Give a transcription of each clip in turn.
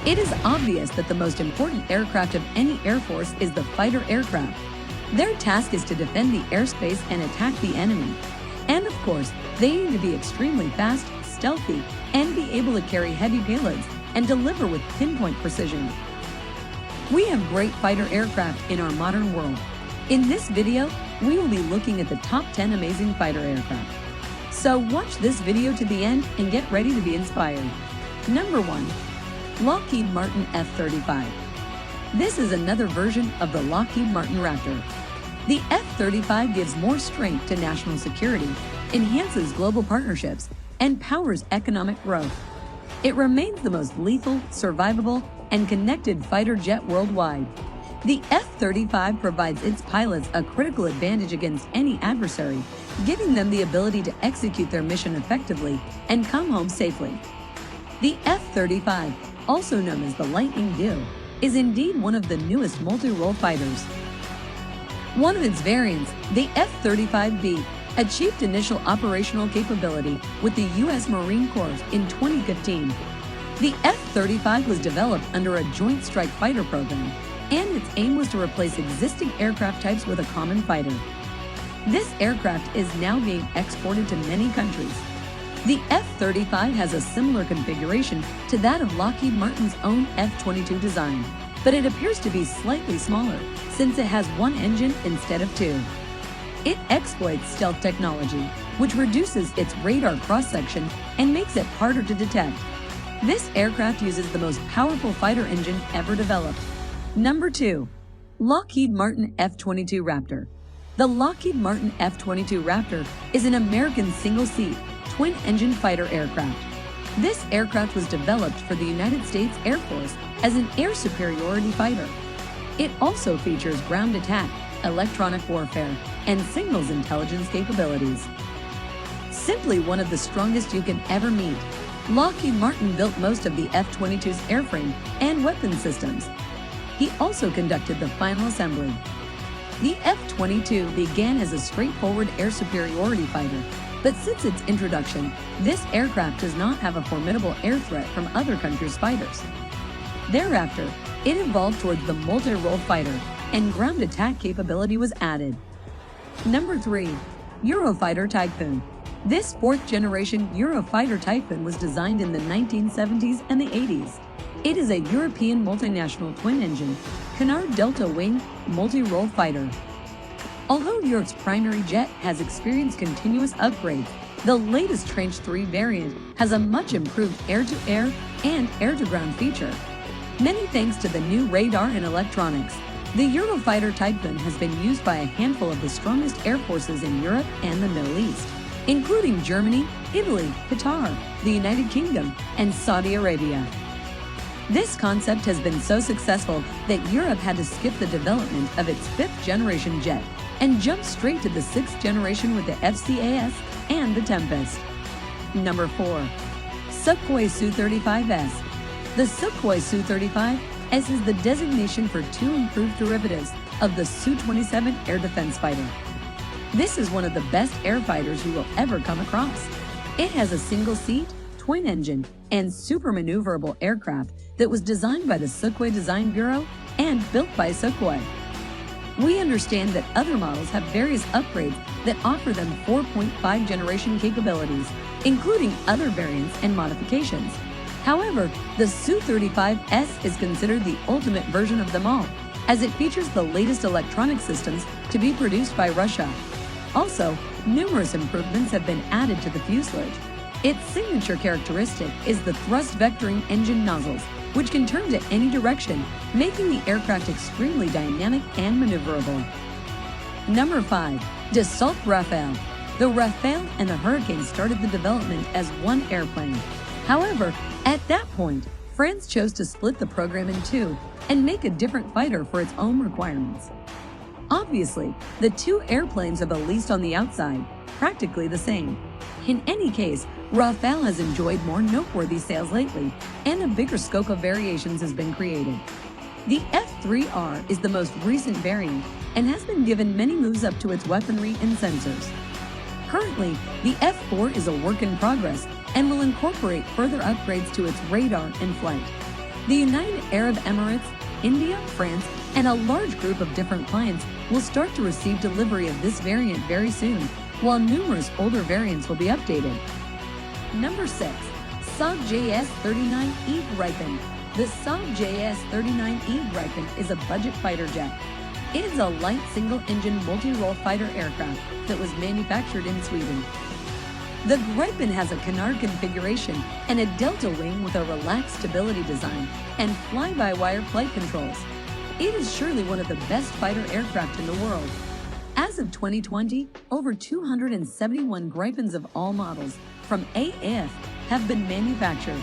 It is obvious that the most important aircraft of any Air Force is the fighter aircraft. Their task is to defend the airspace and attack the enemy. And of course, they need to be extremely fast, stealthy, and be able to carry heavy payloads and deliver with pinpoint precision. We have great fighter aircraft in our modern world. In this video, we will be looking at the top 10 amazing fighter aircraft. So watch this video to the end and get ready to be inspired. Number 1. Lockheed Martin F-35. This is another version of the Lockheed Martin Raptor. The F-35 gives more strength to national security, enhances global partnerships, and powers economic growth. It remains the most lethal, survivable, and connected fighter jet worldwide. The F-35 provides its pilots a critical advantage against any adversary, giving them the ability to execute their mission effectively and come home safely. The F-35, also known as the Lightning II, is indeed one of the newest multi-role fighters. One of its variants, the F-35B, achieved initial operational capability with the U.S. Marine Corps in 2015. The F-35 was developed under a Joint Strike Fighter program, and its aim was to replace existing aircraft types with a common fighter. This aircraft is now being exported to many countries. The F-35 has a similar configuration to that of Lockheed Martin's own F-22 design, but it appears to be slightly smaller since it has one engine instead of two. It exploits stealth technology, which reduces its radar cross-section and makes it harder to detect. This aircraft uses the most powerful fighter engine ever developed. Number 2. Lockheed Martin F-22 Raptor. The Lockheed Martin F-22 Raptor is an American single-seat, twin-engine fighter aircraft. This aircraft was developed for the United States Air Force as an air superiority fighter. It also features ground attack, electronic warfare, and signals intelligence capabilities. Simply one of the strongest you can ever meet, Lockheed Martin built most of the F-22's airframe and weapon systems. He also conducted the final assembly. The F-22 began as a straightforward air superiority fighter, but since its introduction, this aircraft does not have a formidable air threat from other countries' fighters. Thereafter, it evolved towards the multi-role fighter, and ground attack capability was added. Number 3. Eurofighter Typhoon. This fourth-generation Eurofighter Typhoon was designed in the 1970s and the 80s. It is a European multinational twin-engine, canard delta-wing, multi-role fighter. Although Europe's primary jet has experienced continuous upgrades, the latest Tranche 3 variant has a much improved air-to-air and air-to-ground feature. Many thanks to the new radar and electronics, the Eurofighter Typhoon has been used by a handful of the strongest air forces in Europe and the Middle East, including Germany, Italy, Qatar, the United Kingdom, and Saudi Arabia. This concept has been so successful that Europe had to skip the development of its fifth-generation jet and jump straight to the sixth generation with the FCAS and the Tempest. Number 4. Sukhoi SU-35S. The Sukhoi SU-35S is the designation for two improved derivatives of the Su-27 air defense fighter. This is one of the best air fighters you will ever come across. It has a single-seat, twin-engine, and super maneuverable aircraft that was designed by the Sukhoi Design Bureau and built by Sukhoi. We understand that other models have various upgrades that offer them 4.5 generation capabilities, including other variants and modifications. However, the Su-35S is considered the ultimate version of them all, as it features the latest electronic systems to be produced by Russia. Also, numerous improvements have been added to the fuselage. Its signature characteristic is the thrust vectoring engine nozzles, which can turn to any direction, making the aircraft extremely dynamic and maneuverable. Number 5. Dassault Rafale. The Rafale and the Hurricane started the development as one airplane. However, at that point, France chose to split the program in two and make a different fighter for its own requirements. Obviously, the two airplanes are the least on the outside, practically the same. In any case, Rafale has enjoyed more noteworthy sales lately, and a bigger scope of variations has been created. The F-3R is the most recent variant and has been given many moves up to its weaponry and sensors. Currently, the F-4 is a work in progress and will incorporate further upgrades to its radar and flight. The United Arab Emirates, India, France, and a large group of different clients will start to receive delivery of this variant very soon, while numerous older variants will be updated. Number 6. Saab JS-39E Gripen. The Saab JS-39E Gripen is a budget fighter jet. It is a light single-engine multi-role fighter aircraft that was manufactured in Sweden. The Gripen has a canard configuration and a delta wing with a relaxed stability design and fly-by-wire flight controls. It is surely one of the best fighter aircraft in the world. As of 2020, over 271 Gripens of all models from AF have been manufactured.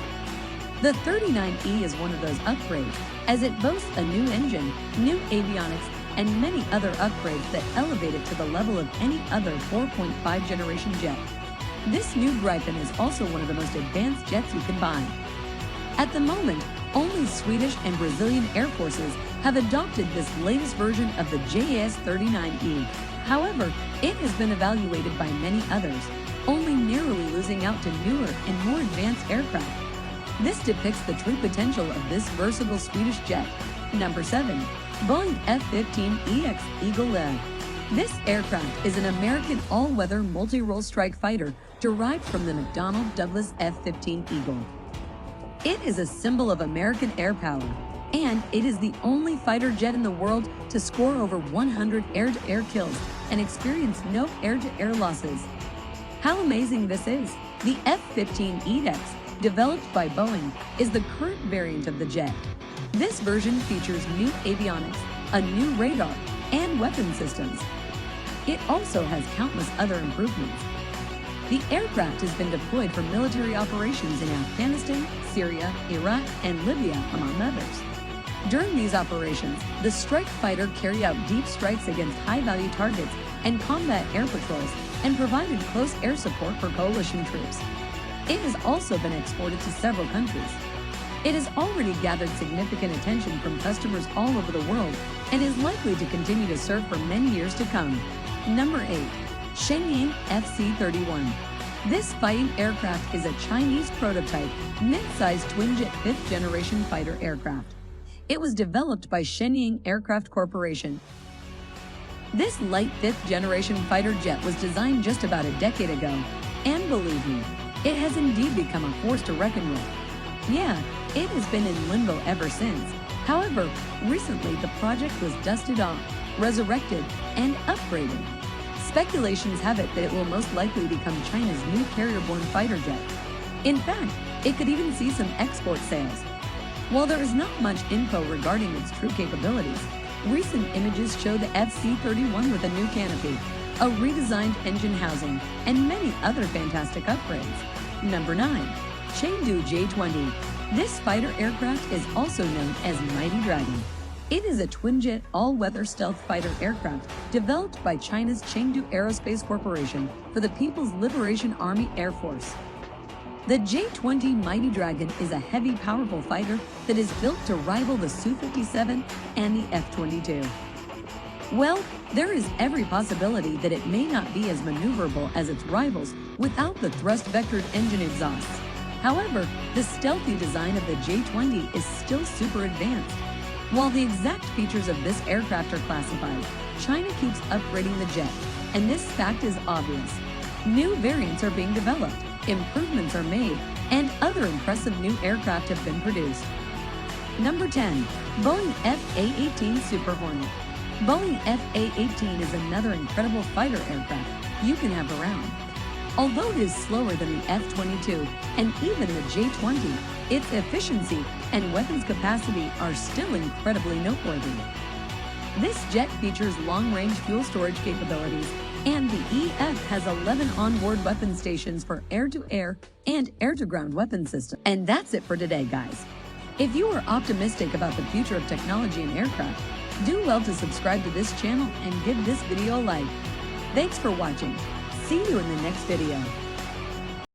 The 39E is one of those upgrades, as it boasts a new engine, new avionics, and many other upgrades that elevate it to the level of any other 4.5 generation jet. This new Gripen is also one of the most advanced jets you can buy. At the moment, only Swedish and Brazilian air forces have adopted this latest version of the JS-39E. However, it has been evaluated by many others, only narrowly losing out to newer and more advanced aircraft. This depicts the true potential of this versatile Swedish jet. Number 7. Boeing F-15EX Eagle Ed. This aircraft is an American all-weather multi-role strike fighter derived from the McDonnell Douglas F-15 Eagle. It is a symbol of American air power, and it is the only fighter jet in the world to score over 100 air-to-air kills and experience no air-to-air losses. How amazing this is! The F-15EX, developed by Boeing, is the current variant of the jet. This version features new avionics, a new radar, and weapon systems. It also has countless other improvements. The aircraft has been deployed for military operations in Afghanistan, Syria, Iraq, and Libya, among others. During these operations, the strike fighter carried out deep strikes against high-value targets and combat air patrols and provided close air support for coalition troops. It has also been exported to several countries. It has already gathered significant attention from customers all over the world and is likely to continue to serve for many years to come. Number 8. Shenyang FC-31. This fighting aircraft is a Chinese prototype, mid-sized twin-jet 5th-generation fighter aircraft. It was developed by Shenyang Aircraft Corporation. This light 5th-generation fighter jet was designed just about a decade ago, and believe me, it has indeed become a force to reckon with. Yeah, it has been in limbo ever since. However, recently the project was dusted off, resurrected, and upgraded. Speculations have it that it will most likely become China's new carrier-borne fighter jet. In fact, it could even see some export sales. While there is not much info regarding its true capabilities, recent images show the FC-31 with a new canopy, a redesigned engine housing, and many other fantastic upgrades. Number 9. Chengdu J-20. This fighter aircraft is also known as Mighty Dragon. It is a twin-jet all-weather stealth fighter aircraft developed by China's Chengdu Aerospace Corporation for the People's Liberation Army Air Force. The J-20 Mighty Dragon is a heavy, powerful fighter that is built to rival the Su-57 and the F-22. Well, there is every possibility that it may not be as maneuverable as its rivals without the thrust-vectored engine exhausts. However, the stealthy design of the J-20 is still super advanced. While the exact features of this aircraft are classified, China keeps upgrading the jet, and this fact is obvious. New variants are being developed, improvements are made, and other impressive new aircraft have been produced. Number 10. Boeing F-A-18 Super Hornet. Boeing F-A-18 is another incredible fighter aircraft you can have around. Although it is slower than the F-22 and even the J-20, its efficiency and weapons capacity are still incredibly noteworthy. This jet features long-range fuel storage capabilities, and the EF has 11 onboard weapon stations for air-to-air and air-to-ground weapon systems. And that's it for today, guys. If you are optimistic about the future of technology and aircraft, do well to subscribe to this channel and give this video a like. Thanks for watching. See you in the next video.